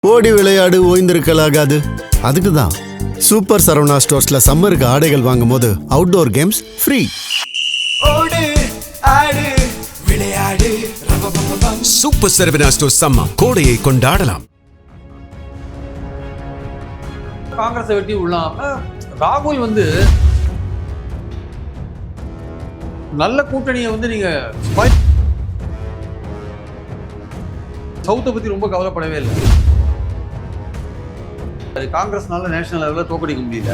ஓடி விளையாடு ஓய்ந்திருக்கலாகாது. அதுக்கு தான் சூப்பர் சரவணா ஸ்டோர்ஸ்ல சம்மருக்கு ஆடைகள் வாங்கும் போது அவுட்டோர் கேம்ஸ் ஃப்ரீ. ஓடு ஆடு விளையாடு சூப்பர் சரவணா ஸ்டோர்ஸ் சம்மர் கோடையை கொண்டாடலாம். காங்கிரஸை வெட்டி உள்ளாம ராகுல் நல்ல கூட்டணியை நீங்க சவுத்தை பத்தி ரொம்ப கவலைப்படவே இல்லை. காங்கிரஸ்னால நேஷனல் லெவலில் தோக்கடிக்க முடியல.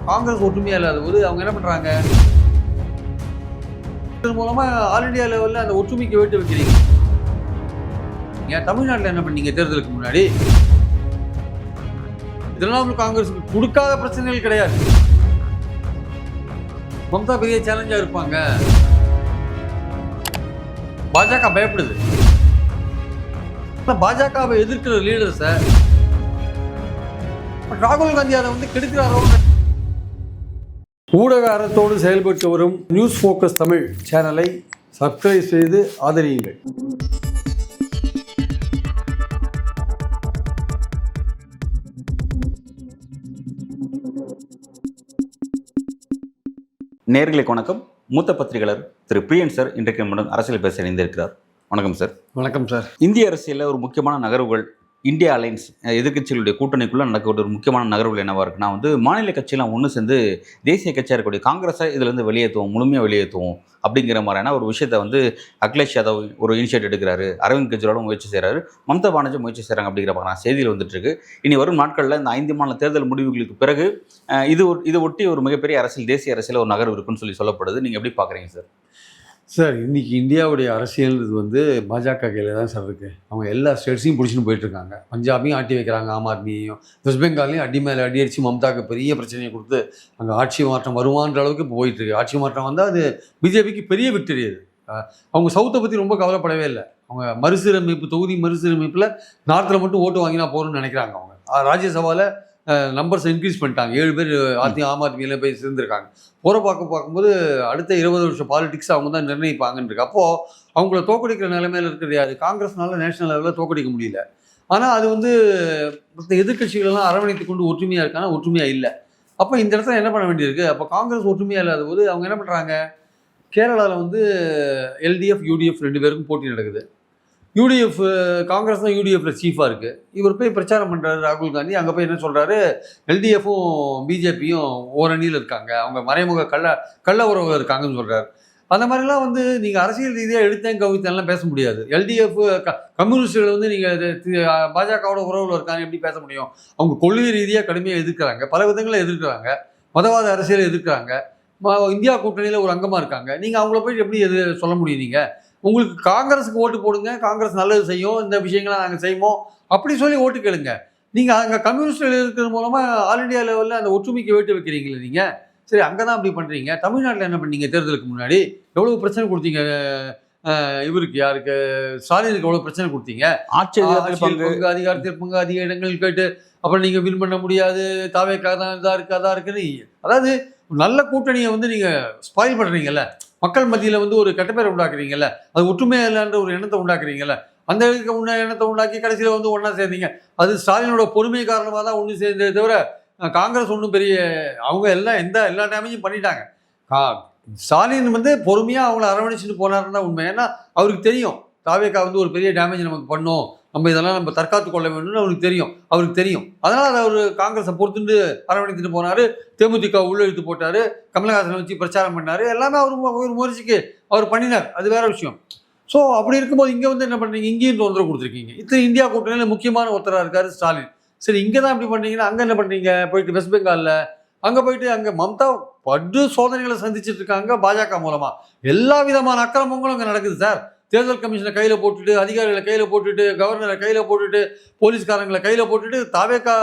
காங்கிரஸ் ஒற்றுமையா இல்லாத போது அவங்க என்ன பண்றாங்க, இதன் மூலமா ஆல் இண்டியா லெவலில் அந்த ஒற்றுமைக்கு வேட்டு வைக்கிறீங்க. ஏன் தமிழ்நாட்டில் என்ன பண்ணீங்க தேர்தலுக்கு முன்னாடி? திரிணாமுல் காங்கிரஸுக்கு கொடுக்காத பிரச்சனைகள் கிடையாது. மம்தா பெரிய சேலஞ்சா இருப்பாங்க. பாஜக பயப்படுது. பாஜகவை எதிர்க்கிற லீடர்ஸை ராகுல் காந்தி அதை கெடுக்கிறாரோ. ஊடக அறத்தோடு செயல்பட்டு வரும் நியூஸ் ஃபோக்கஸ் தமிழ் சேனலை சப்ஸ்கிரைப் செய்து ஆதரியுங்கள். நேயர்களுக்கு வணக்கம். மூத்த பத்திரிகையாளர் திரு பிரியன் சார் இன்றைக்கு நம்முடன் அரசியல் பேச இணைந்திருக்கிறார். வணக்கம் சார். வணக்கம் சார். இந்திய அரசியலில் ஒரு முக்கியமான நகர்வுகள், இந்தியா அலைன்ஸ் எதிர்கட்சிகளுடைய கூட்டணிக்குள்ளே நடக்கக்கூடிய ஒரு முக்கியமான நகர்வுகள் என்னவா இருக்குன்னா மாநில கட்சியெல்லாம் ஒன்று சேர்ந்து தேசிய கட்சியாக இருக்கக்கூடிய காங்கிரஸை இதுலேருந்து வெளியேற்றுவோம், முழுமையாக வெளியேற்றுவோம் அப்படிங்கிற மாதிரியான ஒரு விஷயத்தை அகிலேஷ் யாதவ் ஒரு இனிஷியேட் எடுக்கிறாரு. அரவிந்த் கெஜ்ரிவாலும் முயற்சி செய்கிறாரு. மம்தா பானர்ஜி முயற்சி செய்கிறாங்க அப்படிங்கிற மாதிரி செய்தியில் வந்துட்டுருக்கு. இனி வரும் நாட்களில் இந்த 5 மாநில தேர்தல் முடிவுகளுக்கு பிறகு இது ஒட்டி ஒரு மிகப்பெரிய அரசியல், தேசிய அரசியல் ஒரு நகர்வு இருக்குன்னு சொல்லப்படுது. நீங்கள் எப்படி பார்க்குறீங்க சார்? சார், இன்றைக்கி இந்தியாவுடைய அரசியல் இது பாஜக கையில் தான் சார் இருக்குது. அவங்க எல்லா ஸ்டேட்ஸையும் பிடிச்சின்னு போயிட்டுருக்காங்க. பஞ்சாபையும் ஆட்டி வைக்கிறாங்க, ஆம் ஆத்மியையும். வெஸ்ட் பெங்காலையும் அடி மேலே அடி அடித்து மம்தாக்கு பெரிய பிரச்சனையை கொடுத்து அங்கே ஆட்சி மாற்றம் வருவான்ற அளவுக்கு இப்போ போயிட்டுருக்கு. ஆட்சி மாற்றம் வந்தால் அது பிஜேபிக்கு பெரிய விக்டரி. அது அவங்க சவுத்தை பற்றி ரொம்ப கவலைப்படவே இல்லை. அவங்க தொகுதி மறுசீரமைப்பில் நார்த்தில் மட்டும் ஓட்டு வாங்கினா போகணும்னு நினைக்கிறாங்க. அவங்க ராஜ்யசபாவில் நம்பர்ஸ் இன்க்ரீஸ் பண்ணிட்டாங்க. 7 பேர் ஆம் ஆத்மியில் போய் சேர்ந்துருக்காங்க. பார்க்கும்போது அடுத்த 20 வருஷம் பாலிடிக்ஸ் அவங்க தான் நிர்ணயிப்பாங்கன்னு இருக்கு. அப்போது அவங்கள தோக்கடிக்கிற நிலைமையில் இருக்கிறது யாரு? காங்கிரஸ்னால நேஷனல் லெவலில் தோக்கடிக்க முடியல. ஆனால் அது மற்ற எதிர்கட்சிகளெல்லாம் அரவணைத்து கொண்டு ஒற்றுமையாக இருக்கானா? ஒற்றுமையாக இல்லை. அப்போ இந்த இடத்துல என்ன பண்ண வேண்டியிருக்கு? அப்போ காங்கிரஸ் ஒற்றுமையாக இல்லாத போது அவங்க என்ன பண்ணுறாங்க? கேரளாவில் எல்டிஎஃப் யூடிஎஃப் 2 பேருக்கும் போட்டி நடக்குது. யூடிஎஃப் காங்கிரஸ் தான் யூடிஎஃப்ல சீஃபாக இருக்குது. இவர் போய் பிரச்சாரம் பண்ணுறாரு ராகுல் காந்தி. அங்கே போய் என்ன சொல்கிறாரு? எல்டிஎஃப்பும் பிஜேபியும் ஓரணியில் இருக்காங்க, அவங்க மறைமுக கள்ள உறவு இருக்காங்கன்னு சொல்கிறார். அந்த மாதிரிலாம் நீங்கள் அரசியல் ரீதியாக எடுத்தேன் கவித்தெல்லாம் பேச முடியாது. எல்டிஎஃப் கம்யூனிஸ்டுகள் நீங்கள் பாஜகவோட உறவில் இருக்காங்க, எப்படி பேச முடியும்? அவங்க கொள்கை ரீதியாக கடுமையாக எதிர்க்கிறாங்க, பல விதங்களில் எதிர்க்கிறாங்க, மதவாத அரசியலை எதிர்க்கிறாங்க, இந்தியா கூட்டணியில் ஒரு அங்கமாக இருக்காங்க. நீங்கள் அவங்கள போய் எப்படி சொல்ல முடியும்? நீங்கள் உங்களுக்கு காங்கிரஸுக்கு ஓட்டு போடுங்க, காங்கிரஸ் நல்லது செய்யும், இந்த விஷயங்களை நாங்கள் செய்வோம் அப்படி சொல்லி ஓட்டு கேளுங்க. நீங்கள் அங்கே கம்யூனிஸ்டில் இருக்கிறது மூலமாக ஆல் இண்டியா லெவலில் அந்த ஒற்றுமைக்கு வேட்டு வைக்கிறீங்களே நீங்கள். சரி, அங்கே தான் அப்படி பண்ணுறீங்க. தமிழ்நாட்டில் என்ன பண்ணீங்க? தேர்தலுக்கு முன்னாடி எவ்வளோ பிரச்சனை கொடுத்தீங்க? இவருக்கு யாருக்கு? ஸ்டாலினுக்கு எவ்வளோ பிரச்சனை கொடுத்தீங்க? அதிகாரத்தில் பங்கு அதிக இடங்கள் கேட்டு அப்புறம் நீங்கள் வின் பண்ண முடியாது, தாவேக்காக தான் இதாக இருக்குன்னு. அதாவது நல்ல கூட்டணியை நீங்கள் ஸ்பாயில் பண்ணுறீங்கல்ல, மக்கள் மத்தியில் ஒரு கெட்டப்பேரை உண்டாக்குறீங்கல்ல, அது ஒற்றுமையாக இல்லைன்ற ஒரு எண்ணத்தை உண்டாக்குறீங்கல்ல. அந்த எண்ணத்தை உண்டாக்கி கடைசியில் ஒன்றா சேர்ந்தீங்க. அது ஸ்டாலினோட பொறுமை காரணமாக தான் ஒன்று சேர்ந்ததே தவிர காங்கிரஸ் ஒன்றும் பெரிய அவங்க எல்லா டேமேஜும் பண்ணிட்டாங்க. ஸ்டாலின் பொறுமையாக அவங்கள அரவணைச்சிட்டு போனாருன்னா உண்மை. ஏன்னா அவருக்கு தெரியும் தாவேக்கா ஒரு பெரிய டேமேஜ் நமக்கு பண்ணும், நம்ம இதெல்லாம் நம்ம தற்காத்து கொள்ள வேண்டும்னு அவருக்கு தெரியும். அதனால் அதை அவர் காங்கிரஸை பொறுத்துட்டு அரவணைத்துட்டு போனார். தேமுதிக உள்ளெழுத்து போட்டார், கமலஹாசனை வச்சு பிரச்சாரம் பண்ணார். எல்லாமே ஒரு முயற்சிக்கு அவர் பண்ணினார், அது வேற விஷயம். ஸோ அப்படி இருக்கும்போது இங்கே என்ன பண்ணுறீங்க? இங்கேயும் தொந்தரவு கொடுத்துருக்கீங்க. இந்தியா கூட்டணியில் முக்கியமான ஒருத்தராக இருக்கார் ஸ்டாலின். சரி, இங்கே தான் இப்படி பண்ணுறீங்கன்னா அங்கே என்ன பண்ணுறீங்க? போயிட்டு வெஸ்ட் பெங்காலில் அங்கே மம்தா படு சோதனைகளை சந்திச்சுட்டு இருக்காங்க பாஜக மூலமாக. எல்லா விதமான அக்கிரமங்களும் அங்கே நடக்குது சார். தேர்தல் கமிஷனை கையில் போட்டுட்டு, அதிகாரிகளை கையில் போட்டுட்டு, கவர்னரை கையில் போட்டுட்டு, போலீஸ்காரங்களை கையில் போட்டுட்டு, தாவேக்கா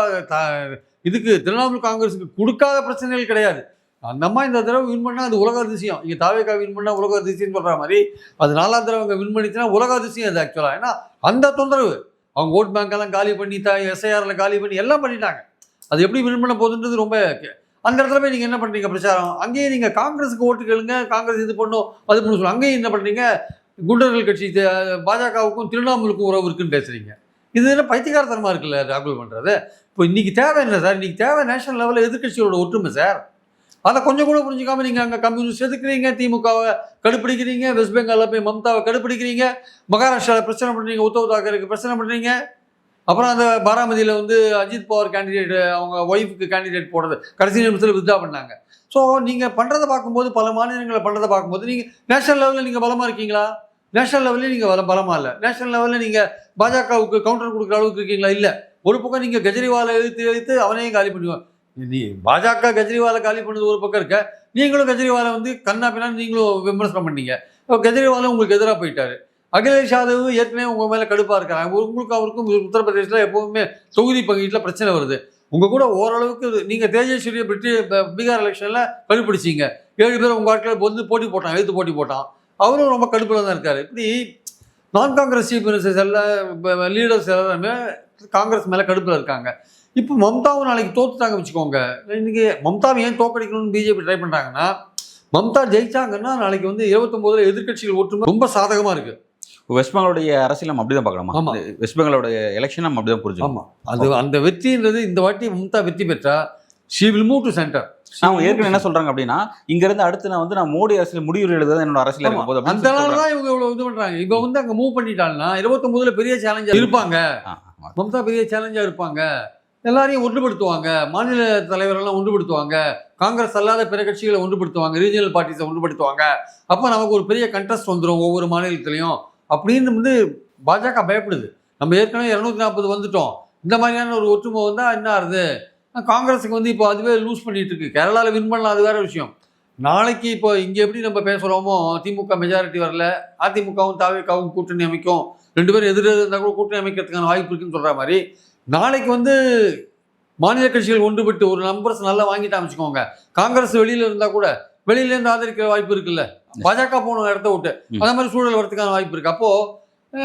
இதுக்கு திரிணாமுல் காங்கிரஸுக்கு கொடுக்காத பிரச்சனைகள் கிடையாது. அந்த அம்மா இந்த தடவை வின் பண்ணால் அது உலக அதிசயம். இங்கே தாவேக்கா வின் பண்ணால் உலக அதிசயம்னு சொல்கிற மாதிரி அது 4ஆம் தடவை அங்கே வின் பண்ணிச்சுன்னா உலக அதிசயம் அது ஆக்சுவலாக. ஏன்னா அந்த தொந்தரவு அவங்க ஓட் பேங்கெல்லாம் காலி பண்ணி எஸ்ஐஆரில் காலி பண்ணி எல்லாம் பண்ணிட்டாங்க. அது எப்படி வின் பண்ண போகுதுன்றது ரொம்ப அந்த இடத்துல போய் நீங்கள் என்ன பண்ணுறீங்க? பிரச்சாரம். அங்கேயே நீங்கள் காங்கிரஸுக்கு ஓட்டு கேளுங்க, காங்கிரஸ் இது பண்ணும் அது பண்ணு சொல்லுங்கள். அங்கேயும் என்ன பண்ணுறீங்க? குண்டர்கள் கட்சி பாஜகவுக்கும் திரிணாமுலுக்கும் உறவு இருக்குன்னு பேசுறீங்க. இது என்ன பைத்தியக்காரத்தனமா இருக்குல்ல ராகுல் பண்றது? இப்போ இன்னைக்கு தேவை என்ன சார்? இன்னைக்கு தேவை நேஷனல் லெவலில் எதிர்கட்சியோட ஒற்றுமை சார். அதை கொஞ்சம் கூட புரிஞ்சுக்காம நீங்க அங்கே கம்யூனிஸ்ட் எதுக்குறீங்க, திமுகவை கடுப்பிடிக்கிறீங்க, வெஸ்ட் பெங்காலில் போய் மம்தாவை கடுப்பிடிக்கிறீங்க, மகாராஷ்டிராவில் பிரச்சனை பண்ணுறீங்க, உத்தவ் தாக்கருக்கு பிரச்சனை பண்ணுறீங்க. அப்புறம் அந்த பாராமதியில் வந்து அஜித் பவார் கேண்டிடேட் அவங்க ஒய்ஃபுக்கு கேண்டிடேட் போடுறது கடைசி நிமிஷத்தில் வித்ட்ரா பண்ணாங்க. ஸோ நீங்கள் பண்ணுறதை பார்க்கும்போது, பல மாநிலங்களை பண்ணுறதை பார்க்கும்போது, நீங்கள் நேஷனல் லெவலில் நீங்கள் பலமாக இருக்கீங்களா? நேஷனல் லெவலில் நீங்கள் பலமாக இல்லை. நேஷனல் லெவலில் நீங்கள் பாஜகவுக்கு கவுண்டர் கொடுக்குற அளவுக்கு இருக்கீங்களா? இல்லை. ஒரு பக்கம் நீங்கள் கெஜ்ரிவாலை எழுத்து அவனையும் காலி பண்ணுவாங்க. நீ பாஜக கெஜ்ரிவாலை காலி பண்ணது ஒரு பக்கம் இருக்க, நீங்களும் கெஜ்ரிவாலை வந்து கண்ணா பின்னான்னு நீங்களும் விமர்சனம் பண்ணீங்க. கெஜ்ரிவாலும் உங்களுக்கு எதிராக போயிட்டாரு. அகிலேஷ் யாதவ் ஏற்கனவே உங்கள் மேலே கடுப்பாக இருக்கிறாங்க. உங்களுக்கு அவருக்கும் உத்தரப்பிரதேசில் எப்போவுமே தொகுதி பங்கீட்டில் பிரச்சனை வருது. உங்கள் கூட ஓரளவுக்கு நீங்கள் தேஜஸ்வரியை பீகார் எலெக்ஷனில் கடுப்பிடிச்சிங்க. 7 பேர் உங்கள் ஆட்கள் வந்து போட்டி போட்டான், எழுத்து போட்டி போட்டான். அவரும் ரொம்ப கடுப்பில் தான் இருக்கார். இப்படி நான் காங்கிரஸ் சீஃப் மினிஸ்டர்ஸ் எல்லாம் லீடர்ஸ் எல்லாருமே காங்கிரஸ் மேலே கடுப்பில் இருக்காங்க. இப்போ மம்தாவும் நாளைக்கு தோத்துட்டாங்க வச்சுக்கோங்க. இன்றைக்கி மம்தாவை ஏன் தோக்கடிக்கணும்னு பிஜேபி ட்ரை பண்ணுறாங்கன்னா, மம்தா ஜெயிச்சாங்கன்னா நாளைக்கு வந்து 29 எதிர்கட்சிகள் ஒற்றுமை ரொம்ப சாதகமாக இருக்குது. வெஸ்ட் பெங்காலுடைய அரசியல் நம்ம அப்படிதான் பார்க்கலாமா? ஆமாம், வெஸ்ட் பெங்காலோடைய எலெக்ஷன் நம்ம அப்படிதான் புரிஞ்சு. ஆமாம், அது அந்த வெற்றின்றது இந்த வாட்டி மம்தா வெற்றி பெற்றா she will move to centre. அவங்க ஏற்கனவே என்ன சொல்றாங்க அப்படின்னா, இங்க இருந்து அடுத்து நான் மோடி அரசியல் முடிவு எழுத என்னோட அரசியல் இருக்கும் போது அந்த நாள் தான் இவங்க இவ்வளவு இது பண்றாங்க. இப்போ வந்து அங்க மூவ் பண்ணிட்டாங்கன்னா 29ல பெரிய சேலஞ்சா இருப்பாங்க. மம்தா பெரிய சேலஞ்சா இருப்பாங்க. எல்லாரையும் ஒன்றுபடுத்துவாங்க. மாநில தலைவரெல்லாம் ஒன்றுபடுத்துவாங்க. காங்கிரஸ் அல்லாத பிற கட்சிகளை ஒன்றுபடுத்துவாங்க. ரீஜனல் பார்ட்டிஸை ஒன்றுபடுத்துவாங்க. அப்போ நமக்கு ஒரு பெரிய கண்டஸ்ட் வந்துடும் ஒவ்வொரு மாநிலத்திலையும் அப்படின்னு வந்து பாஜக பயப்படுது. நம்ம ஏற்கனவே 240 வந்துட்டோம். இந்த மாதிரியான ஒரு ஒற்றுமை வந்தால் என்ன ஆகுது? காங்கிரஸுக்கு வந்து இப்போ அதுவே லூஸ் பண்ணிட்டு இருக்கு. கேரளாவில் வின் பண்ணலாம், அது வேற விஷயம். நாளைக்கு இப்போ இங்கே எப்படி நம்ம பேசுகிறோமோ, திமுக மெஜாரிட்டி வரல, அதிமுகவும் தாவேகாவும் கூட்டணி அமைக்கும், 2 பேரும் எதிர இருந்தால் கூட கூட்டணி அமைக்கிறதுக்கான வாய்ப்பு இருக்குன்னு சொல்கிற மாதிரி, நாளைக்கு வந்து மாநில கட்சிகள் ஒன்றுபட்டு ஒரு நம்பர்ஸ் நல்லா வாங்கிட்டு அமைச்சுக்கோங்க. காங்கிரஸ் வெளியில் இருந்தால் கூட வெளியிலேருந்து ஆதரிக்கிற வாய்ப்பு இருக்குல்ல, பாஜக போன இடத்த விட்டு அந்த மாதிரி சூழல் வரதுக்கான வாய்ப்பு இருக்குது. அப்போது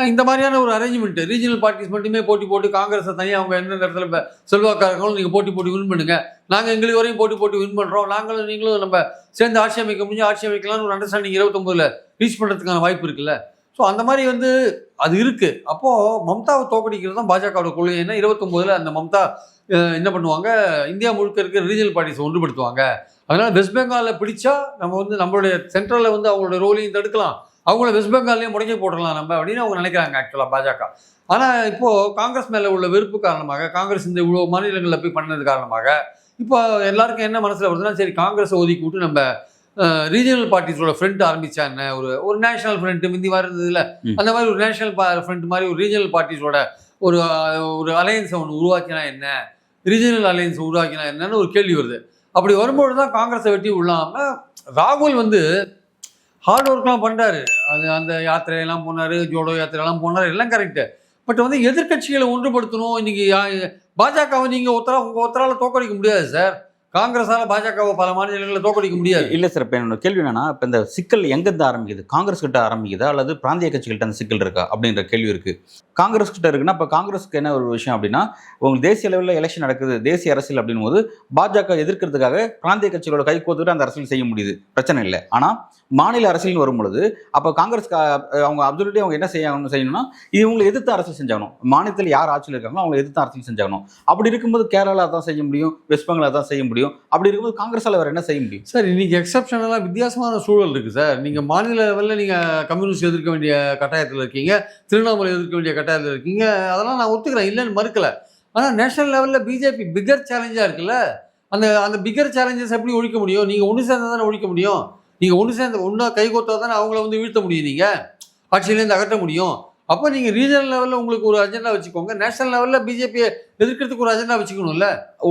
இந்த மாதிரியான ஒரு அரேஞ்ச்மெண்ட், ரீஜனல் பார்ட்டிஸ் மட்டுமே போட்டி போட்டு காங்கிரஸை தனியாக அவங்க எந்த இடத்துல செல்வாக்காரங்களும் நீங்கள் போட்டி வின் பண்ணுங்க, நாங்கள் எங்களுக்கு வரையும் போட்டி வின் பண்ணுறோம், நாங்களும் நீங்களும் நம்ம சேர்ந்து ஆட்சி அமைக்க முடிஞ்சு ஆட்சி அமைக்கலாம்னு ஒரு அண்டர்ஸ்டாண்டிங் 29ல் ரீச் பண்ணுறதுக்கான வாய்ப்பு இருக்குல்ல. ஸோ அந்த மாதிரி வந்து அது இருக்குது. அப்போது மம்தாவை தோக்கடிக்கிறது தான் பாஜகவோட கொள்கை. ஏன்னா 29ல் அந்த மம்தா என்ன பண்ணுவாங்க, இந்தியா முழுக்க இருக்கிற ரீஜனல் பார்ட்டிஸை ஒன்றுபடுத்துவாங்க. அதனால் வெஸ்ட் பெங்காலில் பிடிச்சா நம்ம வந்து நம்மளுடைய சென்ட்ரலில் வந்து அவங்களோட ரோலையும் தடுக்கலாம், அவங்கள வெஸ்ட் பெங்கால்லையும் முடக்கி போடலாம் நம்ம அப்படின்னு அவங்க நினைக்கிறாங்க ஆக்சுவலாக பாஜக. ஆனால் இப்போது காங்கிரஸ் மேலே உள்ள வெறுப்பு காரணமாக, காங்கிரஸ் இந்த இவ்வளோ மாநிலங்களில் போய் பண்ணது காரணமாக இப்போ எல்லாருக்கும் என்ன மனசில் வருதுன்னா, சரி காங்கிரஸை ஒதுக்கி விட்டு நம்ம ரீஜனல் பார்ட்டிஸோட ஃப்ரண்ட் ஆரம்பிச்சா என்ன, ஒரு நேஷனல் ஃப்ரண்ட் முந்தி மாதிரி இருந்ததுல, அந்த மாதிரி ஒரு நேஷனல் ஃப்ரண்ட் மாதிரி ஒரு ரீஜனல் பார்ட்டிஸோட ஒரு அலையன்ஸை ஒன்று உருவாக்கினா என்ன, ரீஜனல் அலையன்ஸ் உருவாக்கினா என்னன்னு ஒரு கேள்வி வருது. அப்படி வரும்போது தான் காங்கிரஸை வெட்டி விடலாமல் ராகுல் வந்து ஹார்ட் ஒர்க்லாம் பண்ணுறாரு. அந்த யாத்திரையெல்லாம் போனார், ஜோடோ யாத்திரையெல்லாம் போனார், எல்லாம் கரெக்டு. பட் வந்து எதிர்கட்சிகளை ஒன்றுபடுத்தணும். இன்றைக்கி பாஜகவை நீங்கள் உங்கள் ஒத்தரால் தோக்கடிக்க முடியாது சார். காங்கிரஸால் பாஜகவை பல மாநிலங்களில் தோக்கடிக்க முடியாது. இல்லை சார், இப்போ என்னோட கேள்வி என்னன்னா, இப்போ இந்த சிக்கல் எங்கேருந்து ஆரம்பிக்குது? காங்கிரஸ் கிட்ட ஆரம்பிக்குதா அல்லது பிராந்திய கட்சிகள்கிட்ட அந்த சிக்கல் இருக்கா அப்படின்ற கேள்வி இருக்குது. காங்கிரஸ் கிட்ட இருக்குன்னா, இப்போ காங்கிரஸுக்கு என்ன ஒரு விஷயம் அப்படின்னா, உங்களுக்கு தேசிய அளவில் எலெக்ஷன் நடக்குது, தேசிய அரசியல் அப்படின் போது பாஜக எதிர்க்கிறதுக்காக பிராந்திய கட்சிகளோட கை கோத்துக்கிட்டு அந்த அரசியல் செய்ய முடியுது, பிரச்சனை இல்லை. ஆனால் மாநில அரசியல்னு வரும்பொழுது அப்போ காங்கிரஸ் அவங்க அப்சல்யூட்லி அவங்க என்ன செய்யணும்னா, இவங்களை எதிர்த்து அரசியல் செஞ்சாகணும். மாநிலத்தில் யார் ஆட்சியில் இருக்காங்களோ அவங்களை எதிர்த்து அரசியல் செஞ்சாகணும். அப்படி இருக்கும்போது கேரளா தான் செய்ய முடியும், வெஸ்ட் பெங்கால் தான் செய்ய முடியும். அப்படி இருக்கும்போது காங்கிரஸால் வேறு என்ன செய்ய முடியும் சார்? இன்னைக்கு எக்ஸப்ஷனலாக வித்தியாசமான சூழல் இருக்குது சார். நீங்கள் மாநில லெவலில் நீங்கள் கம்யூனிஸ்ட் எதிர்க்க வேண்டிய கட்டாயத்தில் இருக்கீங்க, திரிணாமுலை எதிர்க்க வேண்டிய கட்டாயத்தில் இருக்கீங்க, அதெல்லாம் நான் ஒத்துக்கிறேன், இல்லைன்னு மறுக்கலை. ஆனால் நேஷனல் லெவலில் பிஜேபி பிகர் சேலஞ்சாக இருக்குல்ல, அந்த பிகர் சேலஞ்சஸ் எப்படி ஒழிக்க முடியும்? நீங்கள் ஒன்று சேர்ந்தால் தானே ஒழிக்க முடியும். நீங்கள் ஒன்று சேர்ந்து ஒன்றா கைகோத்தா தானே அவங்கள வந்து வீழ்த்த முடியும், நீங்கள் ஆட்சியிலேருந்து அகற்ற முடியும். அப்போ நீங்கள் ரீஜனல் லெவலில் உங்களுக்கு ஒரு அஜெண்டா வச்சுக்கோங்க, நேஷனல் லெவலில் பிஜேபியை எதிர்க்கிறதுக்கு ஒரு அஜெண்டா வச்சுக்கணும்ல.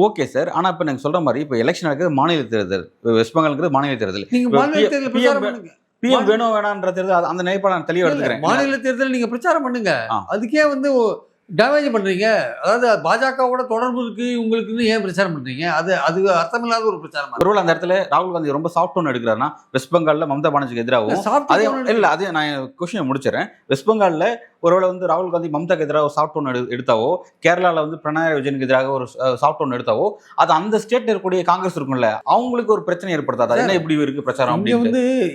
ஓகே சார், ஆனால் இப்போ நீங்கள் சொல்கிற மாதிரி இப்போ எலெக்ஷன் நடக்குது, மாநில தேர்தல், வெஸ்ட் பெங்கால்ங்கிறது மாநில தேர்தல். நீங்கள் மாநில தேர்தல் பிரச்சாரம் பண்ணுங்க, பிஎம் வேணும் வேணான்ற தேர்தல் அந்த நிலைப்பாடு நான் தெளிவாக எடுத்துக்கிறேன். மாநில தேர்தல் நீங்கள் பிரச்சாரம் பண்ணுங்க. அதுக்கே வந்து டேமேஜ் பண்ணுறீங்க. அதாவது பாஜகவோட தொடர்பு இருக்கு உங்களுக்குன்னு ஏன் பிரச்சாரம் பண்ணுறீங்க? அது அர்த்தமில்லாத ஒரு பிரச்சாரம். ஒருவேளை அந்த இடத்துல ராகுல் காந்தி ரொம்ப சாஃப்ட் டோன் எடுக்கிறாருன்னா வெஸ்ட் பெங்கால்ல மம்தா பானர்ஜிக்கு எதிராகவும் அதே இல்லை அதே நான் கொஸ்டினை முடிச்சிடறேன். வெஸ்ட் பெங்கால்ல ஒருவேளை வந்து ராகுல் காந்தி மம்தாக்கு எதிராக சாஃப்ட் டோன் எடுத்தாவோ, கேரளாவில் வந்து பினராயி விஜயனுக்கு எதிராக ஒரு சாஃப்ட் டோன் எடுத்தாவோ, அது அந்த ஸ்டேட்ல இருக்கக்கூடிய காங்கிரஸ் இருக்கும்ல அவங்களுக்கு ஒரு பிரச்சனை ஏற்படுத்தாது. என்ன இப்படி இருக்கு பிரச்சாரம்?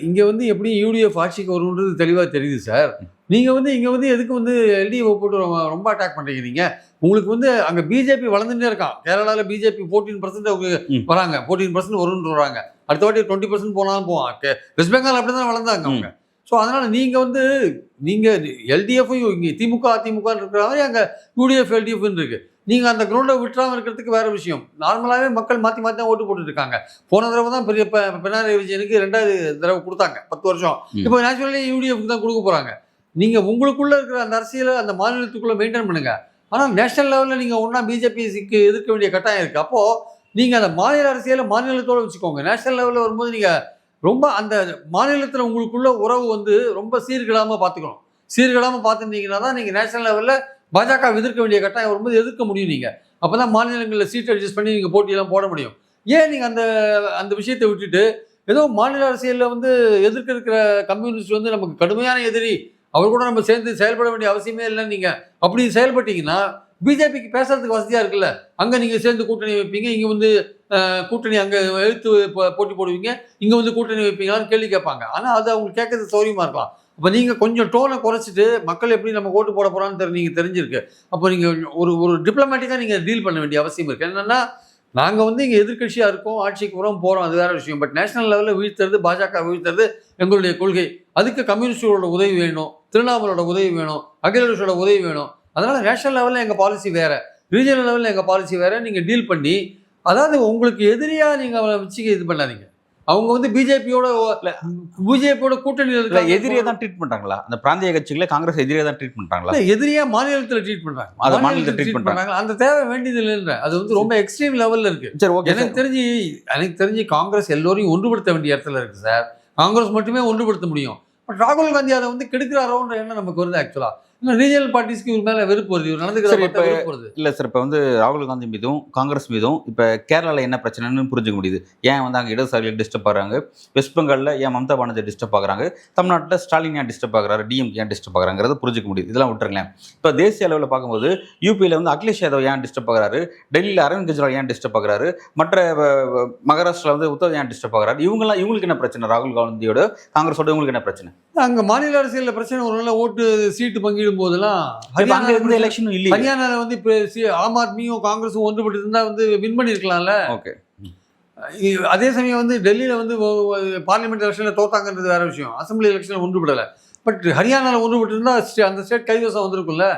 இங்க வந்து எப்படி யூடிஎஃப் ஆட்சிக்கு வரும்ன்றது தெளிவாக தெரியுது சார். நீங்க வந்து இங்க வந்து எதுக்கு வந்து எல்டிஏ போட்டு ரொம்ப அட்டாக் பண்றீங்க? நீங்க உங்களுக்கு வந்து அங்க பிஜேபி வளர்ந்துட்டே இருக்கான். கேரளாவில் பிஜேபி 14% அவங்க வராங்க, 14% வரும்னு சொல்றாங்க. அடுத்த வாட்டி 20% போனாலும் போவான். வெஸ்ட் பெங்கால் அப்படிதான் வளர்ந்தாங்க அவங்க. ஸோ அதனால நீங்க வந்து நீங்க எல்டிஎஃப்பும் இங்கே திமுக அதிமுக இருக்கிறாங்க, அங்கே யூடிஎஃப் எல்டிஎஃப்னு இருக்கு. நீங்கள் அந்த கிரௌண்டை விட்டுறாமல் இருக்கிறதுக்கு வேற விஷயம். நார்மலாகவே மக்கள் மாற்றி மாற்றி தான் ஓட்டு போட்டுட்டு இருக்காங்க. போன தடவை தான் பெரிய பினராயி விஜயனுக்கு 2வது தடவை கொடுத்தாங்க 10 வருஷம். இப்போ நேச்சுரலி யூடிஎஃப்க்கு தான் கொடுக்க போகிறாங்க. நீங்கள் உங்களுக்குள்ளே இருக்கிற அந்த அரசியலை அந்த மாநிலத்துக்குள்ளே மெயின்டைன் பண்ணுங்கள். ஆனால் நேஷனல் லெவலில் நீங்கள் ஒன்றா பிஜேபிக்கு எதிர்க்க வேண்டிய கட்டாயம் இருக்குது. அப்போது நீங்கள் அந்த மாநில அரசியலை மாநிலத்தோடு வச்சுக்கோங்க. நேஷனல் லெவலில் வரும்போது நீங்கள் ரொம்ப அந்த மாநிலத்தில் உங்களுக்குள்ள உறவு வந்து ரொம்ப சீர்கிடாமல் பார்த்துக்கணும். சீர்கிடாமல் பார்த்துருந்தீங்கன்னா தான் நீங்கள் நேஷனல் லெவலில் பாஜக எதிர்க்க வேண்டிய கட்டாயம் வரும்போது எதிர்க்க முடியும். நீங்கள் அப்போ தான் மாநிலங்களில் சீட் அட்ஜஸ்ட் பண்ணி நீங்கள் போட்டியெல்லாம் போட முடியும். ஏன் நீங்கள் அந்த விஷயத்தை விட்டுட்டு ஏதோ மாநில அரசியலில் வந்து எதிர்க்க இருக்கிற கம்யூனிஸ்ட் வந்து நமக்கு கடுமையான எதிரி, அவர் கூட நம்ம சேர்ந்து செயல்பட வேண்டிய அவசியமே இல்லைன்னு நீங்கள் அப்படி செயல்பட்டீங்கன்னா பிஜேபிக்கு பேசுறதுக்கு வசதியாக இருக்குல்ல. அங்கே நீங்கள் சேர்ந்து கூட்டணி வைப்பீங்க, இங்கே வந்து கூட்டணி அங்கே எழுத்து போட்டி போடுவீங்க, இங்கே வந்து கூட்டணி வைப்பீங்களான்னு கேள்வி கேட்பாங்க. ஆனால் அது அவங்களுக்கு கேட்கறது சௌரியமாக இருக்கலாம். அப்போ நீங்கள் கொஞ்சம் டோனை குறைச்சிட்டு மக்கள் எப்படி நம்ம ஓட்டு போட போகிறான்னு நீங்கள் தெரிஞ்சிருக்கு. அப்போ நீங்கள் ஒரு டிப்ளமேட்டிக்காக நீங்கள் டீல் பண்ண வேண்டிய அவசியம் இருக்குது. என்னென்னா நாங்கள் வந்து இங்கே எதிர்கட்சியாக இருக்கோம், ஆட்சிக்கு போகிறோம், அது வேறு விஷயம். பட் நேஷனல் லெவலில் வீழ்த்துறது, பாஜக வீழ்த்துறது எங்களுடைய கொள்கை. அதுக்கு கம்யூனிஸ்டோட உதவி வேணும், திரிணாமுலோட உதவி வேணும், அகிலேஷோட உதவி வேணும். அதனால் நேஷனல் லெவலில் எங்கள் பாலிசி வேறு, ரீஜனல் லெவலில் எங்கள் பாலிசி வேறு. நீங்கள் டீல் பண்ணி அதாவது உங்களுக்கு எதிரியாக நீங்கள் அவளை வச்சு இது பண்ணாதீங்க. அவங்க வந்து பிஜேபியோட கூட்டணியில் இருக்க எதிரியை தான் ட்ரீட் பண்ணுறாங்களா? அந்த பிராந்திய கட்சிகளை காங்கிரஸ் எதிரியை தான் ட்ரீட் பண்ணுறாங்களா? எதிரியாக மாநிலத்தில் ட்ரீட் பண்ணுறாங்க. அது மாநிலத்தில் ட்ரீட் பண்ணுறாங்க. அந்த தேவை வேண்டியது இல்லைன்ற அது வந்து ரொம்ப எக்ஸ்ட்ரீம் லெவலில் இருக்குது. சரி, ஓகே. எனக்கு தெரிஞ்சு காங்கிரஸ் எல்லோரையும் ஒன்றுபடுத்த வேண்டிய இடத்துல இருக்குது சார். காங்கிரஸ் மட்டுமே ஒன்றுபடுத்த முடியும். பட் ராகுல் காந்தி அதை வந்து கெடுக்கிறாரோன்ற எண்ணம் நமக்கு வருது. ஆக்சுவலாக ரீஜனல் பார்ட்டிஸ்க்கு இவர் மேலே வெறுப்பு வருது, இவர் நடந்துக்கிறது. இல்லை சார், இப்போ வந்து ராகுல் காந்தி மீதும் காங்கிரஸ் மீதும் இப்போ கேரளாவில் என்ன பிரச்சனைன்னு புரிஞ்சுக்க முடியுது. ஏன் வந்து அங்கே இடதுசாரிகள் டிஸ்டர்ப் ஆகிறாங்க, வெஸ்ட் பெங்காலில் ஏன் மம்தா பானர்ஜி டிஸ்டர்ப் ஆகுறாங்க, தமிழ்நாட்டில் ஸ்டாலின் ஏன் டிஸ்டர்ப் ஆகுறாரு, டிஎம்கே ஏன் டிஸ்டர்ப் ஆகுறாங்கிறத புரிஞ்சுக்க முடியுது. இதெல்லாம் விட்டுருங்களேன். இப்போ தேசிய அளவில் பார்க்கும்போது யூபியில் வந்து அகிலேஷ் யாதவ் ஏன் டிஸ்டர்ப் ஆகுறாரு, டெல்லியில் அரவிந்த் கெஜ்ரிவால் ஏன் டிஸ்டர்ப் ஆகுறாரு, மற்ற மகாராஷ்டிராவில் வந்து உத்தவ் ஏன் டிஸ்டர்ப் ஆகுறாரு, இவங்களுக்கு என்ன பிரச்சனை? ராகுல் காந்தியோட காங்கிரஸோட இவங்களுக்கு என்ன பிரச்சனை? அங்கே மாநில அரசியலில் பிரச்சனை ஒரு நல்ல ஓட்டு சீட்டு பங்கிடும் போதெல்லாம் ஹரியானால வந்து இப்போ ஆம் ஆத்மியும் காங்கிரஸும் ஒன்றுபட்டு இருந்தா வந்து வின் பண்ணிருக்கலாம்ல. ஓகே. அதே சமயம் வந்து டெல்லியில வந்து பார்லிமெண்ட் எலெக்ஷன்ல தோத்தாங்கன்றது வேற விஷயம். அசம்பிளி எலெக்ஷன்ல ஒன்றுபடலை. பட் ஹரியானால ஒன்றுபட்டு இருந்தா அந்த ஸ்டேட் கைவசம் வந்திருக்கும்ல.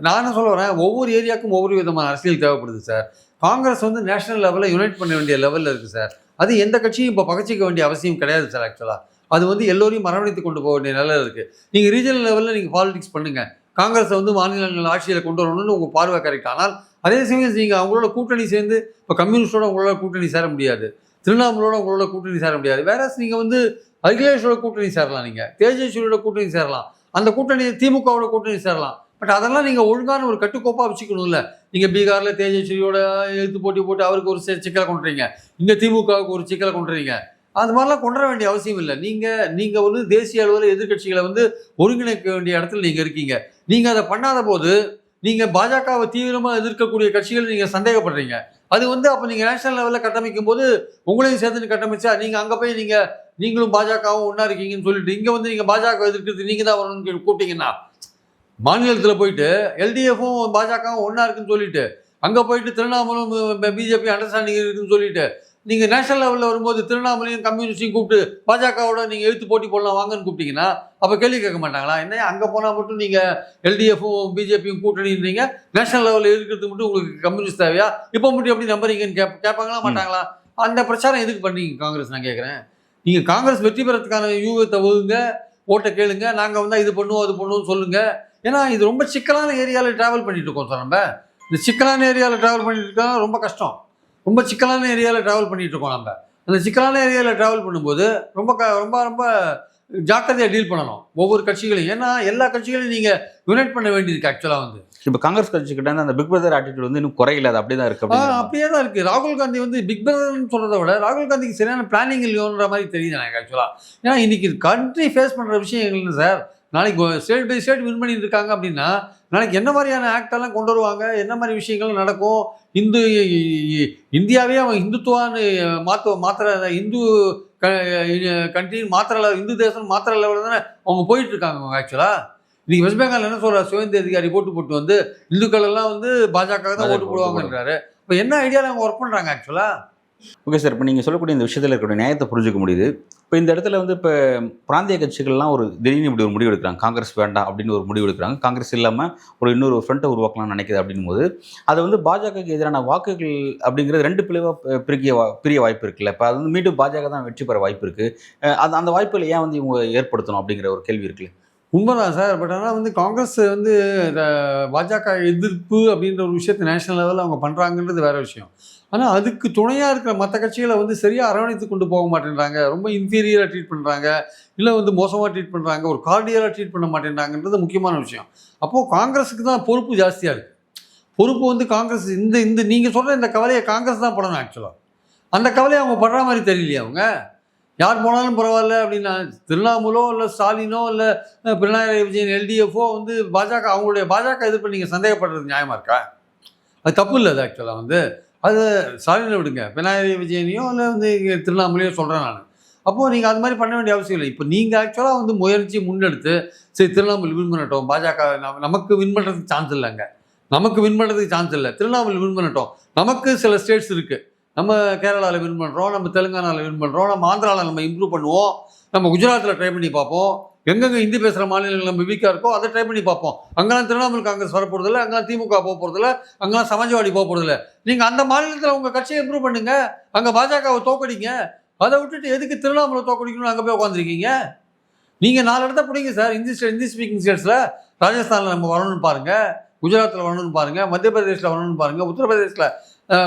நானும் சொல்ல வரேன், ஒவ்வொரு ஏரியாவுக்கும் ஒவ்வொரு விதமான அரசியல் தேவைப்படுது சார். காங்கிரஸ் வந்து நேஷனல் லெவலில் யுனைட் பண்ண வேண்டிய லெவலில் இருக்குது சார். அது எந்த கட்சியும் இப்போ பகச்சிக்க வேண்டிய அவசியம் கிடையாது சார். ஆக்சுவலாக அது வந்து எல்லோரையும் அரவணைத்து கொண்டு போக வேண்டிய நிலையில் இருக்குது. நீங்கள் ரீஜனல் லெவலில் நீங்கள் பாலிடிக்ஸ் பண்ணுங்கள், காங்கிரஸை வந்து மாநிலங்கள் ஆட்சியில் கொண்டு வரணும்னு உங்கள் பார்வை கரெக்ட். ஆனால் அதே சமயம் நீங்கள் அவங்களோட கூட்டணி சேர்ந்து இப்போ கம்யூனிஸ்டோட உங்களோட கூட்டணி சேர முடியாது, திரிணாமுலோட உங்களோட கூட்டணி சேர முடியாது. வேற நீங்கள் வந்து அகிலேஷோட கூட்டணி சேரலாம், நீங்கள் தேஜஸ்வியோட கூட்டணி சேரலாம், அந்த கூட்டணி திமுகவோட கூட்டணி சேரலாம். பட் அதெல்லாம் நீங்கள் ஒழுங்கான ஒரு கட்டுக்கோப்பாக வச்சுக்கணும்ல. நீங்கள் பீகாரில் தேஜஸ்வியோட எழுத்து போட்டு அவருக்கு ஒரு சிக்கலை கொண்டுறீங்க, இங்கே திமுகவுக்கு ஒரு சிக்கலை கொண்டுறீங்க. அது மாதிரிலாம் கொண்டு வர வேண்டிய அவசியம் இல்லை. நீங்கள் வந்து தேசிய அளவில் எதிர்கட்சிகளை வந்து ஒருங்கிணைக்க வேண்டிய இடத்துல நீங்கள் இருக்கீங்க. நீங்கள் அதை பண்ணாத போது நீங்கள் பாஜகவை தீவிரமாக எதிர்க்கக்கூடிய கட்சிகள் நீங்கள் சந்தேகப்படுறீங்க. அது வந்து அப்போ நீங்கள் நேஷனல் லெவலில் கட்டமைக்கும் போது உங்களையும் சேர்த்து கட்டமைச்சா நீங்கள் அங்கே போய் நீங்களும் பாஜகவும் ஒன்றா இருக்கீங்கன்னு சொல்லிட்டு இங்கே வந்து நீங்கள் பாஜக எதிர்க்கிறது நீங்கள் தான் வரணும்னு கூப்பிட்டீங்கன்னா, மாநிலத்தில் போயிட்டு எல்டிஎஃப்பும் பாஜகவும் ஒன்றா இருக்குன்னு சொல்லிட்டு அங்கே போயிட்டு திரிணாமுலும் பிஜேபி அண்டர்ஸ்டாண்டிங் இருக்குன்னு சொல்லிட்டு நீங்கள் நேஷனல் லெவலில் வரும்போது திரிணாமுலையும் கம்யூனிஸ்டையும் கூப்பிட்டு பாஜகவோட நீங்கள் எழுத்து போட்டி போடலாம் வாங்கன்னு கூப்பிட்டீங்கன்னா அப்போ கேள்வி கேட்க மாட்டாங்களா? என்ன அங்கே போனால் மட்டும் நீங்கள் எல்டிஎஃப்பும் பிஜேபியும் கூட்டணின்றீங்க, நேஷனல் லெவலில் இருக்கிறதுக்கு மட்டும் உங்களுக்கு கம்யூனிஸ்ட் தேவையா, இப்போ மட்டும் எப்படி நம்புறீங்கன்னு கேட்பாங்களா மாட்டாங்களா? அந்த பிரச்சாரம் எதுக்கு பண்ணீங்க காங்கிரஸ்? நான் கேட்குறேன். நீங்கள் காங்கிரஸ் வெற்றி பெறத்துக்கான யூகத்தை வகுங்க, ஓட்டை கேளுங்க, நாங்கள் வந்து இது பண்ணுவோம் அது பண்ணுவோம்னு சொல்லுங்கள். ஏன்னா இது ரொம்ப சிக்கலான ஏரியாவில் ட்ராவல் பண்ணிட்டு இருக்கோம் சார். நம்ம இந்த சிக்கலான ஏரியாவில் ட்ராவல் பண்ணிட்டு இருக்கோம், ரொம்ப கஷ்டம். ரொம்ப சிக்கலான ஏரியாவில் ட்ராவல் பண்ணிட்டு இருக்கோம். நம்ம அந்த சிக்கலான ஏரியாவில் ட்ராவல் பண்ணும்போது ரொம்ப ரொம்ப ரொம்ப ஜாக்கிரதையாக டீல் பண்ணணும் ஒவ்வொரு கட்சிகளையும். ஏன்னா எல்லா கட்சிகளையும் நீங்கள் யுனைட் பண்ண வேண்டியிருக்கு ஆக்சுவலாக வந்து. இப்போ காங்கிரஸ் கட்சி கிட்ட அந்த பிக் பிரதர் ஆட்டிடியூட் வந்து இன்னும் குறையில, அது அப்படியே தான் இருக்கு அப்படின்னு. அப்படியே தான் இருக்குது. ராகுல் காந்தி வந்து பிக் பிரதர்னு சொல்கிறத விட ராகுல் காந்திக்கு சரியான பிளானிங் இல்லையோன்ற மாதிரி தெரியுது எனக்கு ஆக்சுவலாக. ஏன்னா இன்றைக்கி கண்ட்ரி ஃபேஸ் பண்ணுற விஷயம் இல்லை சார். நாளைக்கு ஸ்டேட் பை ஸ்டேட் வின் பண்ணிட்டு இருக்காங்க அப்படின்னா நாளைக்கு என்ன மாதிரியான ஆக்டெல்லாம் கொண்டு வருவாங்க, என்ன மாதிரி விஷயங்கள் நடக்கும், இந்தியாவே அவன் இந்துத்துவான்னு மாத்திர இந்து கண்ட்ரின்னு மாத்திர இந்து தேசம் மாத்திர லெவலில் தானே அவங்க போயிட்டு இருக்காங்க அவங்க ஆக்சுவலாக. இன்னைக்கு வெஸ்ட் பெங்கால் என்ன சொல்கிறார், சுவேந்து அதிகாரி போட்டு வந்து இந்துக்கள் எல்லாம் வந்து பாஜக தான் ஓட்டு போடுவாங்கன்றாரு. இப்போ என்ன ஐடியாவில் அவங்க ஒர்க் பண்ணுறாங்க ஆக்சுவலாக? ஓகே சார், இப்போ நீங்கள் சொல்லக்கூடிய இந்த விஷயத்தில் இருக்கக்கூடிய நியாயத்தை புரிஞ்சுக்க முடியுது. இப்போ இந்த இடத்துல வந்து இப்போ பிராந்திய கட்சிகள்லாம் ஒரு திடீர்னு இப்படி ஒரு முடிவு எடுக்கிறாங்க, காங்கிரஸ் வேண்டாம் அப்படின்னு ஒரு முடிவு எடுக்கிறாங்க, காங்கிரஸ் இல்லாமல் ஒரு இன்னொரு ஃப்ரண்ட்டை உருவாக்கலாம்னு நினைக்கிது. அப்படின்னும் போது அது வந்து பாஜகவுக்கு எதிரான வாக்குகள் அப்படிங்கிறது 2 பிரிவாக பிரிய வாய்ப்பு இருக்குல்ல. இப்போ அது வந்து மீண்டும் பாஜக தான் வெற்றி பெற வாய்ப்பு இருக்குது. அந்த வாய்ப்புகளை ஏன் வந்து இவங்க ஏற்படுத்தணும் அப்படிங்கிற ஒரு கேள்வி இருக்குல்ல. உண்மைதான் சார். பட் ஆனால் வந்து காங்கிரஸ் வந்து பாஜக எதிர்ப்பு அப்படின்ற ஒரு விஷயத்தை நேஷனல் லெவலில் அவங்க பண்ணுறாங்கன்றது வேறு விஷயம். ஆனால் அதுக்கு துணையாக இருக்கிற மற்ற கட்சிகளை வந்து சரியாக அரவணைத்து கொண்டு போக மாட்டேன்றாங்க, ரொம்ப இன்ஃபீரியராக ட்ரீட் பண்ணுறாங்க, இல்லை வந்து மோசமாக ட்ரீட் பண்ணுறாங்க, ஒரு கார்டியலாக ட்ரீட் பண்ண மாட்டேன்றாங்கன்றது முக்கியமான விஷயம். அப்போது காங்கிரஸுக்கு தான் பொறுப்பு ஜாஸ்தியாக இருக்குது. பொறுப்பு வந்து காங்கிரஸ் இந்த நீங்கள் சொல்கிற இந்த கவலையை காங்கிரஸ் தான் படணும் ஆக்சுவலாக. அந்த கவலையை அவங்க படுற மாதிரி தெரியலையே. அவங்க யார் போனாலும் பரவாயில்ல அப்படின்னா திருவண்ணாமலோ இல்லை ஸ்டாலினோ இல்லை பினராயி விஜயன் எல்டிஎஃப்ஓ வந்து பாஜக அவங்களுடைய பாஜக எதிர்ப்பு நீங்கள் சந்தேகப்படுறது நியாயமாக இருக்கா? அது தப்பு இல்லை. அது ஆக்சுவலாக வந்து அது ஸ்டாலினை விடுங்க, பினராயி விஜயனையோ இல்லை வந்து திருவண்ணாமலையோ சொல்கிறேன் நான். அப்போது நீங்கள் அது மாதிரி பண்ண வேண்டிய அவசியம் இல்லை. இப்போ நீங்கள் ஆக்சுவலாக வந்து முயற்சி முன்னெடுத்து சரி திருவண்ணாமலை வின் பண்ணட்டும், பாஜக நமக்கு வின் பண்ணுறதுக்கு சான்ஸ் இல்லைங்க, நமக்கு வின் பண்ணுறதுக்கு சான்ஸ் இல்லை, திருவண்ணாமலை வின் பண்ணட்டும், நமக்கு சில ஸ்டேட்ஸ் இருக்குது, நம்ம கேரளாவில் வின் பண்ணுறோம், நம்ம தெலுங்கானாவில் வின் பண்ணுறோம், நம்ம ஆந்திராவில் நம்ம இம்ப்ரூவ் பண்ணுவோம், நம்ம குஜராத்தில் ட்ரை பண்ணி பார்ப்போம், எங்கெங்கே ஹிந்தி பேசுகிற மாநிலங்கள் நம்ம வீக்காக இருக்கோ அதை ட்ரை பண்ணி பார்ப்போம். அங்கெல்லாம் திரிணாமுல் காங்கிரஸ் வர போகிறதில்ல, அங்கெல்லாம் திமுக போக போகிறதில்ல, அங்கெல்லாம் சமாஜ்வாடி போக போகிறதில்ல. நீங்கள் அந்த மாநிலத்தில் உங்கள் கட்சியை இம்ப்ரூவ் பண்ணுங்க, அங்கே பாஜகவை தோக்கடிங்க. அதை விட்டுட்டு எதுக்கு திருவண்ணாமலை தோக்கடிக்கணும்னு அங்கே போய் உட்காந்துருக்கீங்க? நீங்கள் 4 இடத்த பிடிங்க சார். ஹிந்தி ஸ்பீக்கிங் ஸ்டேட்ஸில் ராஜஸ்தானில் நம்ம வரணும்னு பாருங்கள், குஜராத்தில் வரணும்னு பாருங்கள், மத்திய பிரதேசில் வரணும்னு பாருங்கள்,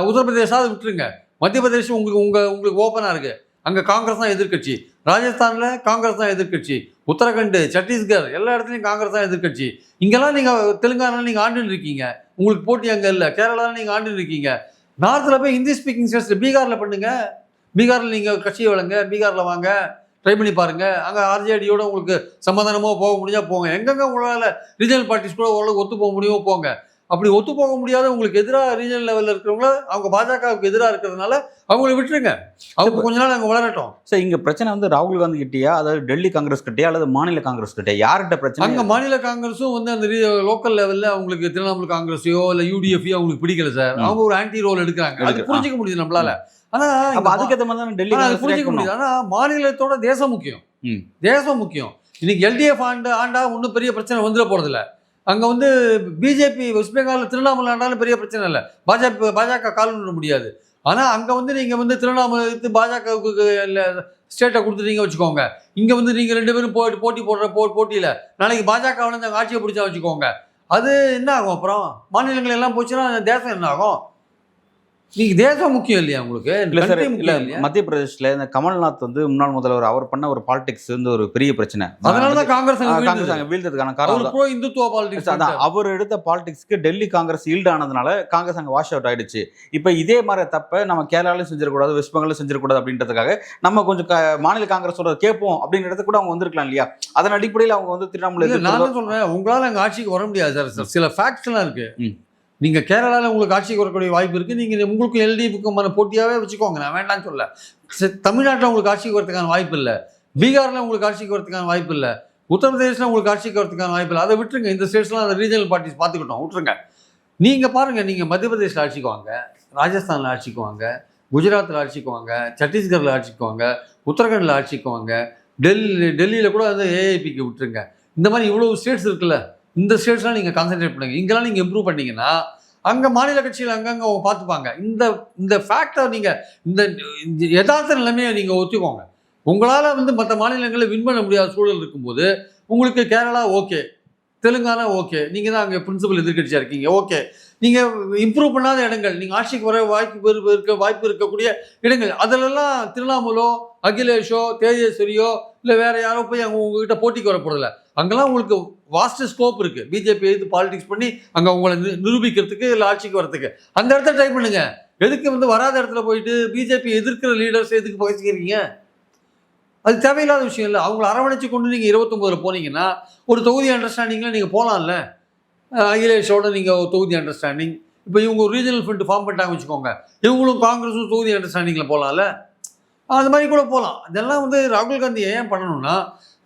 உத்தரப்பிரதேசாவது விட்டுருங்க. மத்திய பிரதேசம் உங்களுக்கு ஓப்பனாக இருக்குது, அங்கே காங்கிரஸ் தான் எதிர்கட்சி. ராஜஸ்தானில் காங்கிரஸ் தான் எதிர்கட்சி. உத்தரகண்ட், சத்தீஸ்கர் எல்லா இடத்துலையும் காங்கிரஸ் தான் எதிர்கட்சி. இங்கெல்லாம் நீங்கள் தெலுங்கானாவில் நீங்கள் ஆண்டுன்னு இருக்கீங்க, உங்களுக்கு போட்டி அங்கே இல்லை. கேரளாவில் நீங்கள் ஆண்டுன்னு இருக்கீங்க. நார்த்தில் போய் ஹிந்தி ஸ்பீக்கிங் ஸ்டேட்ஸில் பீகாரில் பண்ணுங்கள், பீகாரில் நீங்கள் கட்சியை வழங்க, பீகாரில் வாங்க, ட்ரை பண்ணி பாருங்கள். அங்கே ஆர்ஜேடியோட உங்களுக்கு சமாதானமாக போக முடிஞ்சால் போங்க. எங்கெங்கே உங்களால் ரீஜனல் பார்ட்டிஸ் கூட ஓரளவுக்கு ஒத்து போக முடியுமோ போங்க. அப்படி ஒத்து போக முடியாத உங்களுக்கு எதிராக ரீஜனல் லெவலில் இருக்கிறவங்கள அவங்க பாஜகவுக்கு எதிராக இருக்கிறதுனால அவங்கள விட்டுருங்க, அவங்க கொஞ்ச நாள் அங்கே வளரட்டும். சார் இங்கே பிரச்சனை வந்து ராகுல் காந்தி கிட்டேயா, அதாவது டெல்லி காங்கிரஸ் கிட்டேயா அல்லது மாநில காங்கிரஸ் கிட்டே, யார்கிட்ட பிரச்சனை? அங்கே மாநில காங்கிரஸும் வந்து அந்த லோக்கல் லெவலில் அவங்களுக்கு திரிணாமுல் காங்கிரஸையோ இல்லை யூடிஎஃப்ஐயோ அவங்களுக்கு பிடிக்கல சார். அவங்க ஒரு ஆன்டி ரோல் எடுக்கிறாங்க, அது புரிஞ்சிக்க முடியுது நம்மளால. ஆனால் அதுக்கேற்ற மாதிரி தான் டெல்லி புரிஞ்சிக்க முடியுது. ஆனால் மாநிலத்தோட தேசம் முக்கியம், தேசம் முக்கியம். இன்னைக்கு எல்டிஎஃப் ஆண்டா ஒன்றும் பெரிய பிரச்சனை வந்துட போகிறதில்ல. அங்கே வந்து பிஜேபி வெஸ்ட் பெங்காலில் திருவண்ணாமலை ஆண்டாலும் பெரிய பிரச்சனை இல்லை, பாஜக கால் பண்ண முடியாது. ஆனால் அங்கே வந்து நீங்கள் வந்து திருவண்ணாமலை பாஜகவுக்கு ஸ்டேட்டை கொடுத்துட்டீங்க வச்சுக்கோங்க, இங்கே வந்து நீங்கள் 2 பேரும் போட்டி போடுற போட்டியில் நாளைக்கு பாஜக வந்து அங்கே ஆட்சியை பிடிச்சா வச்சுக்கோங்க, அது என்ன ஆகும்? அப்புறம் மாநிலங்கள் எல்லாம் போச்சுன்னா தேசம் என்ன ஆகும்? நீங்கள் தேசம் முக்கியம் இல்லையா உங்களுக்கு? இல்லை, மத்திய பிரதேசில் இந்த கமல்நாத் வந்து முன்னாள் முதல்வர், அவர் பண்ண ஒரு பாலிடிக்ஸ் வந்து ஒரு பெரிய பிரச்சனை. அதனால தான் காங்கிரஸ் அங்கே வீழ்ந்ததுக்கான காரணம் இந்துத்துவ பாலிடிக்ஸ். அதான் அவர் எடுத்த பாலிடிக்ஸ்க்கு டெல்லி காங்கிரஸ் ஈல்டு ஆனதுனால காங்கிரஸ் அங்கே வாஷ் அவுட் ஆயிடுச்சு. இப்போ இதே மாதிரி தப்ப நம்ம கேரளாலையும் செஞ்சிடக்கூடாது, வெஸ்ட் பெங்காலும் செஞ்சிடக்கூடாது அப்படின்றதுக்காக நம்ம கொஞ்சம் மாநில காங்கிரஸோட கேட்போம் அப்படின்னு இடத்துக்கு கூட அவங்க வந்திருக்கலாம் இல்லையா? அதன் அடிப்படையில் அவங்க வந்து திரிணாமுல். நான் சொல்றேன், உங்களால் அங்கே ஆட்சிக்கு வர முடியாது சார். சில ஃபேக்ட்ஸ்லாம் இருக்கு. நீங்கள் கேரளாவில் உங்களுக்கு ஆட்சிக்கு வரக்கூடிய வாய்ப்பு இருக்குது, நீங்கள் உங்களுக்கு எல்டிஎஃப்க்குமான போட்டியாகவே வச்சுக்கோங்க, நான் வேண்டாம்னு சொல்ல. தமிழ்நாட்டில் உங்களுக்கு ஆட்சிக்கு வரதுக்கான வாய்ப்பு இல்லை, பீகாரில் உங்களுக்கு ஆட்சிக்கு வரதுக்கான வாய்ப்பு இல்லை, உத்தரப்பிரதேசில் உங்களுக்கு ஆட்சிக்கு வரதுக்கான வாய்ப்பு இல்லை. அதை விட்டுருங்க, இந்த ஸ்டேட்ஸ்லாம் அந்த ரீஜனல் பார்ட்டிஸ் பார்த்துக்கிட்டோம், விட்டுருங்க. நீங்கள் பாருங்கள், நீங்கள் மத்திய பிரதேசில் ஆட்சிக்கு வாங்க, ராஜஸ்தானில் ஆட்சிக்கு வாங்க, குஜராத்தில் ஆட்சிக்கு வாங்க, சத்தீஸ்கரில் ஆட்சிக்கு வாங்க, உத்தரகண்டில் ஆட்சிக்கு வாங்க, டெல்லியில் கூட வந்து ஏஐபிக்கு விட்டுருங்க. இந்த மாதிரி இவ்வளோ ஸ்டேட்ஸ் இருக்குல்ல, இந்த ஸ்டேட்ஸ்லாம் நீங்கள் கான்சென்ட்ரேட் பண்ணுங்கள். இங்கெல்லாம் நீங்கள் இம்ப்ரூவ் பண்ணிங்கன்னா அங்கே மாநில கட்சியில் அங்கங்கே அவங்க பார்த்துப்பாங்க. இந்த ஃபேக்டை நீங்கள் இந்த யதார்த்த நிலைமையை நீங்கள் ஒத்துக்கோங்க. உங்களால் வந்து மற்ற மாநிலங்களில் வின் பண்ண முடியாத சூழல் இருக்கும்போது உங்களுக்கு கேரளா ஓகே, தெலுங்கானா ஓகே, நீங்கள் தான் அங்கே பிரின்சிபல் எதிர்கட்சியாக இருக்கீங்க, ஓகே. நீங்கள் இம்ப்ரூவ் பண்ணாத இடங்கள், நீங்கள் ஆட்சிக்கு வர வாய்ப்பு இருக்கக்கூடிய இடங்கள், அதிலெல்லாம் திரிணாமுலோ அகிலேஷோ தேஜஸ்வரியோ இல்லை வேறு யாரோ போய் அங்கே உங்ககிட்ட போட்டிக்கு வர போகிறதில்ல. அங்கெல்லாம் உங்களுக்கு வாஸ்ட் ஸ்கோப் இருக்குது. பிஜேபி எதிர்த்து பாலிடிக்ஸ் பண்ணி அங்கே உங்களை நிரூபிக்கிறதுக்கு இல்லை ஆட்சிக்கு வரதுக்கு அந்த இடத்த ட்ரை பண்ணுங்க. எதுக்கு வந்து வராத இடத்துல போயிட்டு பிஜேபி எதிர்க்கிற லீடர்ஸ் எதுக்கு பகிர்ச்சிக்கிறீங்க? அது தேவையில்லாத விஷயம் இல்லை. அவங்கள அரவணைச்சு கொண்டு நீங்கள் 29 போனீங்கன்னா ஒரு தொகுதி அண்டர்ஸ்டாண்டிங்கில் நீங்கள் போகலாம்ல. அகிலேஷோட நீங்கள் ஒரு தொகுதி அண்டர்ஸ்டாண்டிங், இப்போ இவங்க ஒரு ரீஜனல் ஃப்ரண்ட் ஃபார்ம் பண்ணிட்டாங்க வச்சுக்கோங்க, இவங்களும் காங்கிரஸும் தொகுதி அண்டர்ஸ்டாண்டிங்கில் போகலாம்ல. அது மாதிரி கூட போகலாம். இதெல்லாம் வந்து ராகுல் காந்தி ஏன் பண்ணணும்னா,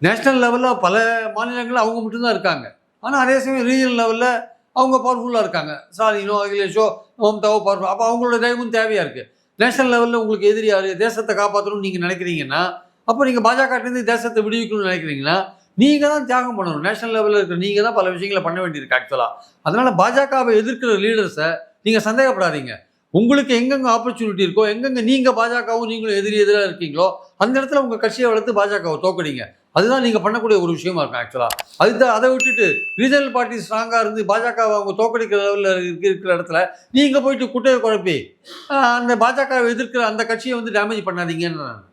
நேஷ்னல் லெவலில் பல மாநிலங்களில் அவங்க மட்டும்தான் இருக்காங்க. ஆனால் அதே சமயம் ரீஜனல் லெவலில் அவங்க பவர்ஃபுல்லாக இருக்காங்க. ஸ்டாலினோ அகிலேஷோ மம்தாவோ பவர்ஃபுல். அப்போ அவங்களோட தயவும் தேவையாக இருக்குது. நேஷ்னல் லெவலில் உங்களுக்கு எதிரி யார், தேசத்தை காப்பாற்றணும்னு நீங்கள் நினைக்கிறீங்கன்னா, அப்போ நீங்கள் பாஜகலேருந்து தேசத்தை விடுவிக்கணும்னு நினைக்கிறீங்கன்னா நீங்கள் தான் தியாகம் பண்ணணும். நேஷனல் லெவலில் இருக்கிற நீங்கள் தான் பல விஷயங்களை பண்ண வேண்டியிருக்கு ஆக்சுவலாக. அதனால் பாஜகவை எதிர்க்கிற லீடர்ஸை நீங்கள் சந்தேகப்படாதீங்க. உங்களுக்கு எங்கெங்கே ஆப்பர்ச்சுனிட்டி இருக்கோ, எங்கெங்கே நீங்கள் பாஜகவும் நீங்களும் எதிராக இருக்கீங்களோ அந்த இடத்துல உங்கள் கட்சியை வளர்த்து பாஜகவை தோக்கடிங்க. அதுதான் நீங்கள் பண்ணக்கூடிய ஒரு விஷயமா இருக்கும் ஆக்சுவலாக. அதுதான். அதை விட்டுட்டு ரீஜனல் பார்ட்டி ஸ்ட்ராங்காக இருந்து பாஜகவை அவங்க தோக்கடிக்கிற லெவலில் இருக்கிற இடத்துல நீங்கள் போயிட்டு குட்டையை குழப்பி அந்த பாஜகவை எதிர்க்கிற அந்த கட்சியை வந்து டேமேஜ் பண்ணாதீங்கன்னு நான்.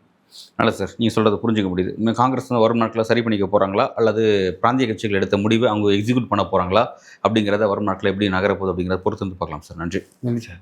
நல்ல சார், நீங்கள் சொல்கிறது புரிஞ்சுக்க முடியுது. காங்கிரஸ் வந்து வரும் நாட்களில் சரி பண்ணிக்க போகிறாங்களா, அல்லது பிராந்திய கட்சிகள் எடுத்த முடிவை அவங்க எக்ஸிக்யூட் பண்ண போகிறாங்களா அப்படிங்கிறத வரும் நாட்களில் எப்படி நகரப்போகுது அப்படிங்கிறத பொறுத்து வந்து பார்க்கலாம் சார். நன்றி. நன்றி சார்.